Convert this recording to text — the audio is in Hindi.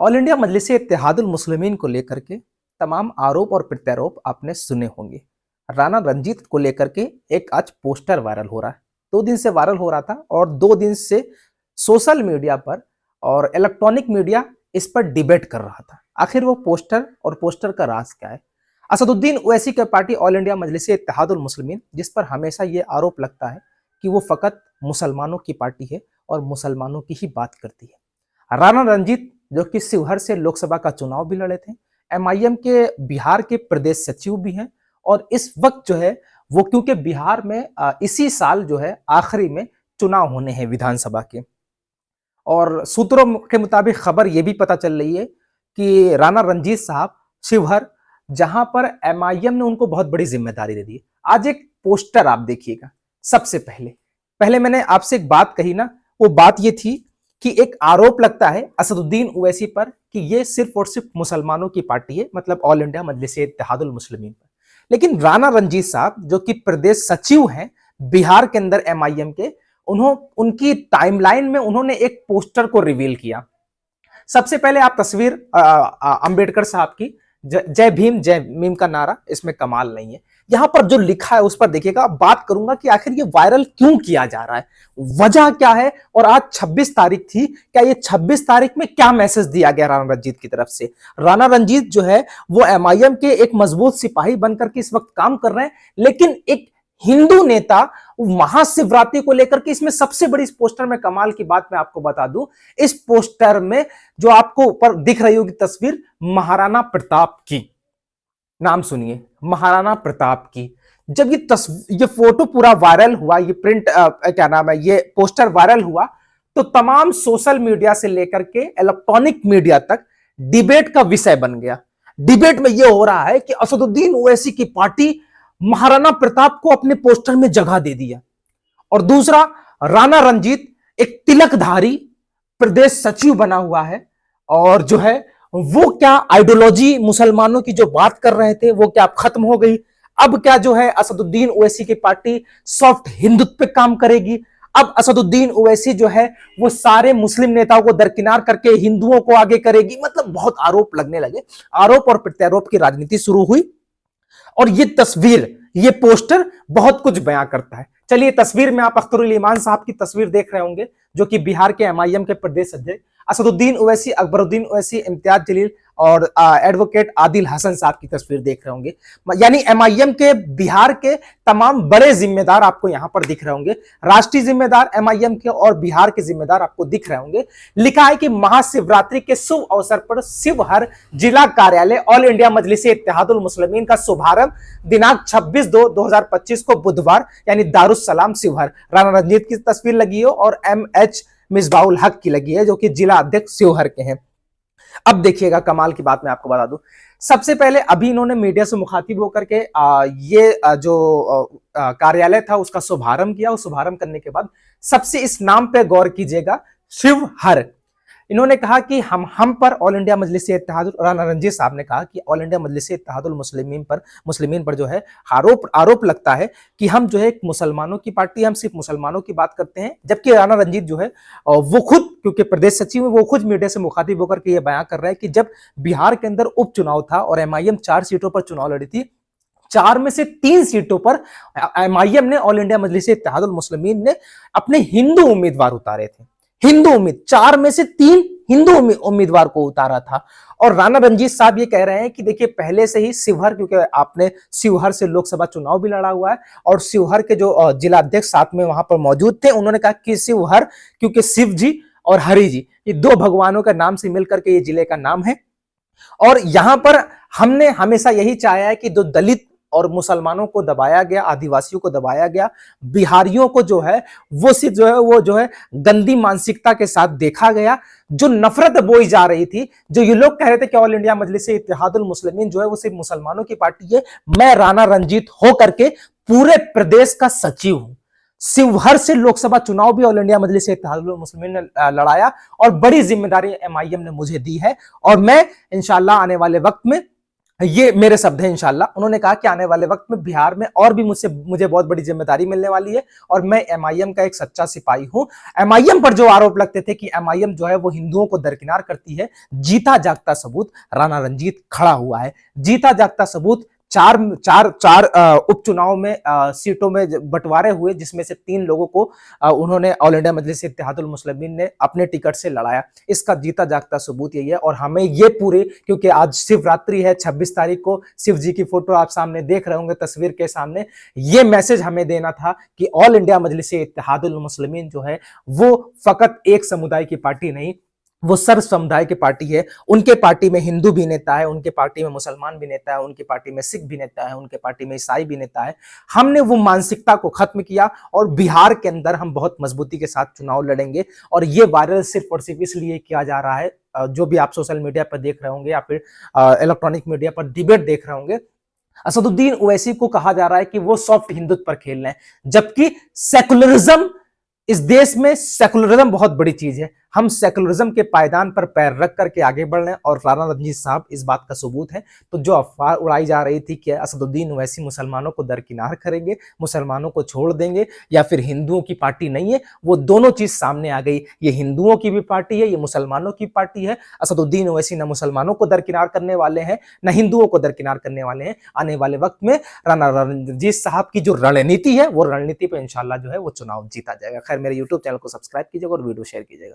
ऑल इंडिया मजलिस इत्तेहादुल मुस्लिमीन को लेकर के तमाम आरोप और प्रत्यारोप आपने सुने होंगे। राणा रंजीत को लेकर के एक आज पोस्टर वायरल हो रहा है। 2 दिन से वायरल हो रहा था और 2 दिन से सोशल मीडिया पर और इलेक्ट्रॉनिक मीडिया इस पर डिबेट कर रहा था। आखिर वो पोस्टर और पोस्टर का राज क्या है? असदुद्दीन ओवैसी की पार्टी ऑल इंडिया मजलिस इत्तेहादुल मुस्लिमीन, जिस पर हमेशा ये आरोप लगता है कि वो फकत मुसलमानों की पार्टी है और मुसलमानों की ही बात करती है। राणा रंजीत जो कि शिवहर से लोकसभा का चुनाव भी लड़े थे, एमआईएम के बिहार के प्रदेश सचिव भी हैं और इस वक्त जो है वो, क्योंकि बिहार में इसी साल जो है आखिरी में चुनाव होने हैं विधानसभा के, और सूत्रों के मुताबिक खबर यह भी पता चल रही है कि राणा रंजीत साहब शिवहर, जहां पर एमआईएम ने उनको बहुत बड़ी जिम्मेदारी दे दी। आज एक पोस्टर आप देखिएगा। सबसे पहले पहले मैंने आपसे एक बात कही ना, वो बात ये थी कि एक आरोप लगता है असदुद्दीन ओवैसी पर कि ये सिर्फ और सिर्फ मुसलमानों की पार्टी है, मतलब ऑल इंडिया मजलिस इत्तेहादुल मुस्लिमीन पर। लेकिन राणा रंजीत साहब जो कि प्रदेश सचिव हैं बिहार के अंदर एमआईएम के, उनकी टाइमलाइन में उन्होंने एक पोस्टर को रिवील किया। सबसे पहले आप तस्वीर अंबेडकर साहब की, जय भीम जय मीम का नारा, इसमें कमाल नहीं है। यहां पर जो लिखा है उस पर देखिएगा। बात करूंगा कि आखिर ये वायरल क्यों किया जा रहा है, वजह क्या है, और आज 26 तारीख थी, क्या ये 26 तारीख में क्या मैसेज दिया गया राणा रंजीत की तरफ से? राणा रंजीत जो है वो एमआईएम के एक मजबूत सिपाही बनकर के इस वक्त काम कर रहे हैं, लेकिन एक हिंदू नेता महाशिवरात्रि को लेकर के, इसमें सबसे बड़ी इस पोस्टर में कमाल की बात मैं आपको बता दूं, इस पोस्टर में जो आपको ऊपर दिख रही होगी तस्वीर, महाराणा प्रताप की, नाम सुनिए, महाराणा प्रताप की। जब ये फोटो पूरा वायरल हुआ, ये प्रिंट क्या नाम है, ये पोस्टर वायरल हुआ, तो तमाम सोशल मीडिया से लेकर के इलेक्ट्रॉनिक मीडिया तक डिबेट का विषय बन गया। डिबेट में यह हो रहा है कि असदुद्दीन ओवैसी की पार्टी महाराणा प्रताप को अपने पोस्टर में जगह दे दिया, और दूसरा, राणा रंजीत एक तिलकधारी प्रदेश सचिव बना हुआ है, और जो है वो क्या आइडियोलॉजी मुसलमानों की जो बात कर रहे थे वो क्या खत्म हो गई? अब क्या जो है असदुद्दीन ओवैसी की पार्टी सॉफ्ट हिंदुत्व पे काम करेगी? अब असदुद्दीन ओवैसी जो है वो सारे मुस्लिम नेताओं को दरकिनार करके हिंदुओं को आगे करेगी? मतलब बहुत आरोप लगने लगे। आरोप और प्रत्यारोप की राजनीति शुरू हुई, और ये तस्वीर, ये पोस्टर बहुत कुछ बयां करता है। चलिए, तस्वीर में आप अख्तरुल ईमान साहब की तस्वीर देख रहे होंगे, जो कि बिहार के एमआईएम के प्रदेश अध्यक्ष, असदुद्दीन ओवैसी, अकबरुद्दीन ओवैसी, इम्तियाज जलील और एडवोकेट आदिल हसन साहब की तस्वीर देख रहे होंगे। यानी एमआईएम के बिहार के तमाम बड़े जिम्मेदार आपको यहां पर दिख रहे होंगे। राष्ट्रीय जिम्मेदार एमआईएम के और बिहार के जिम्मेदार आपको दिख रहे होंगे। लिखा है कि महाशिवरात्रि के शुभ अवसर पर शिवहर जिला कार्यालय ऑल इंडिया मजलिस इत्तेहादुल मुस्लिमीन का शुभारंभ दिनांक 26/2/2025 को बुधवार, यानी दारुस्सलाम शिवहर। राणा रंजीत की तस्वीर लगी है और एमएच मिसबाउल हक की लगी है, जो कि जिला अध्यक्ष शिवहर के हैं। अब देखिएगा, कमाल की बात मैं आपको बता दूं। सबसे पहले अभी इन्होंने मीडिया से मुखातिब होकर के जो कार्यालय था उसका शुभारंभ किया। उस शुभारंभ करने के बाद सबसे इस नाम पे गौर कीजिएगा, शिवहर। इन्होंने कहा कि हम पर ऑल इंडिया मजलिस इत्तेहादुल, राणा रंजीत साहब ने कहा कि ऑल इंडिया मजलिस इत्तेहादुल मुस्लिमीन पर जो है आरोप लगता है कि हम जो है एक मुसलमानों की पार्टी, हम सिर्फ मुसलमानों की बात करते हैं। जबकि राणा रंजीत जो है वो खुद, क्योंकि प्रदेश सचिव है, वो खुद मीडिया से मुखातिब होकर के ये बयान कर रहे हैं कि जब बिहार के अंदर उपचुनाव था और एमआईएम 4 सीटों पर चुनाव लड़ी थी, 4 में से 3 सीटों पर एमआईएम ने, ऑल इंडिया मजलिस इत्तेहादुल मुस्लिमीन ने अपने हिंदू उम्मीदवार उतारे थे। हिंदू उम्मीद 4 में से 3 हिंदू उम्मीदवार को उतारा था। और राणा रंजीत साहब ये कह रहे हैं कि देखिए, पहले से ही शिवहर, क्योंकि आपने शिवहर से लोकसभा चुनाव भी लड़ा हुआ है, और शिवहर के जो जिला अध्यक्ष साथ में वहां पर मौजूद थे, उन्होंने कहा कि शिवहर, क्योंकि शिव जी और हरि जी, ये 2 भगवानों के नाम से मिलकर के ये जिले का नाम है। और यहां पर हमने हमेशा यही चाहा है कि जो दलित और मुसलमानों को दबाया गया, आदिवासियों को दबाया गया, बिहारियों को जो है वो सिर्फ जो है गंदी मानसिकता के साथ देखा गया। जो नफरत बोई जा रही थी, जो ये लोग कह रहे थे कि ऑल इंडिया मजलिस इत्तेहादुल मुस्लिमीन जो है वो सिर्फ मुसलमानों की पार्टी है। मैं राणा रंजीत हो करके पूरे प्रदेश का सचिव हूं। शिवहर से लोकसभा चुनाव भी ऑल इंडिया मजलिस इत्तेहादुल मुस्लिमीन ने लड़ाया, और बड़ी जिम्मेदारी एमआईएम ने मुझे दी है, और मैं इंशाल्लाह आने वाले वक्त में ये मेरे शब्द हैं इंशाल्लाह। उन्होंने कहा कि आने वाले वक्त में बिहार में और भी मुझे बहुत बड़ी जिम्मेदारी मिलने वाली है और मैं एमआईएम का एक सच्चा सिपाही हूं। एमआईएम पर जो आरोप लगते थे कि एमआईएम जो है वो हिंदुओं को दरकिनार करती है, जीता जागता सबूत राणा रंजीत खड़ा हुआ है। जीता जागता सबूत चार चार चार उपचुनाव में सीटों में बंटवारे हुए, जिसमें से 3 लोगों को उन्होंने ऑल इंडिया मजलिस इत्तेहादुल मुस्लिमीन ने अपने टिकट से लड़ाया। इसका जीता जागता सबूत यही है। और हमें ये पूरे, क्योंकि आज शिवरात्रि है, 26 तारीख को शिव जी की फोटो आप सामने देख रहे होंगे तस्वीर के सामने, ये मैसेज हमें देना था कि ऑल इंडिया मजलिस इत्तेहादुल मुस्लिमीन जो है वो फकत एक समुदाय की पार्टी नहीं, वो सर्व समुदाय की पार्टी है। उनके पार्टी में हिंदू भी नेता है, उनके पार्टी में मुसलमान भी नेता है, उनकी पार्टी में सिख भी नेता है, उनके पार्टी में ईसाई भी नेता है। हमने वो मानसिकता को खत्म किया और बिहार के अंदर हम बहुत मजबूती के साथ चुनाव लड़ेंगे। और ये वायरल सिर्फ और सिर्फ इसलिए किया जा रहा है, जो भी आप सोशल मीडिया पर देख रहे होंगे या फिर इलेक्ट्रॉनिक मीडिया पर डिबेट देख रहे होंगे, असदुद्दीन ओवैसी को कहा जा रहा है कि वो सॉफ्ट हिंदुत्व पर खेल रहे हैं, जबकि सेकुलरिज्म, इस देश में सेकुलरिज्म बहुत बड़ी चीज है। हम सेकुलरिज्म के पायदान पर पैर रख करके आगे बढ़ रहे हैं और राणा रंजीत साहब इस बात का सबूत है। तो जो अफवाह उड़ाई जा रही थी कि असदुद्दीन ओवैसी मुसलमानों को दरकिनार करेंगे, मुसलमानों को छोड़ देंगे या फिर हिंदुओं की पार्टी नहीं है, वो दोनों चीज सामने आ गई। ये हिंदुओं की भी पार्टी है, ये मुसलमानों की पार्टी है। असदुद्दीन ओवैसी न मुसलमानों को दरकिनार करने वाले हैं, न हिंदुओं को दरकिनार करने वाले हैं। आने वाले वक्त में राणा रंजीत साहब की जो रणनीति है, वो रणनीति पे इंशाल्लाह जो है वो चुनाव जीता जाएगा। खैर, मेरे यूट्यूब चैनल को सब्सक्राइब कीजिएगा और वीडियो शेयर कीजिएगा।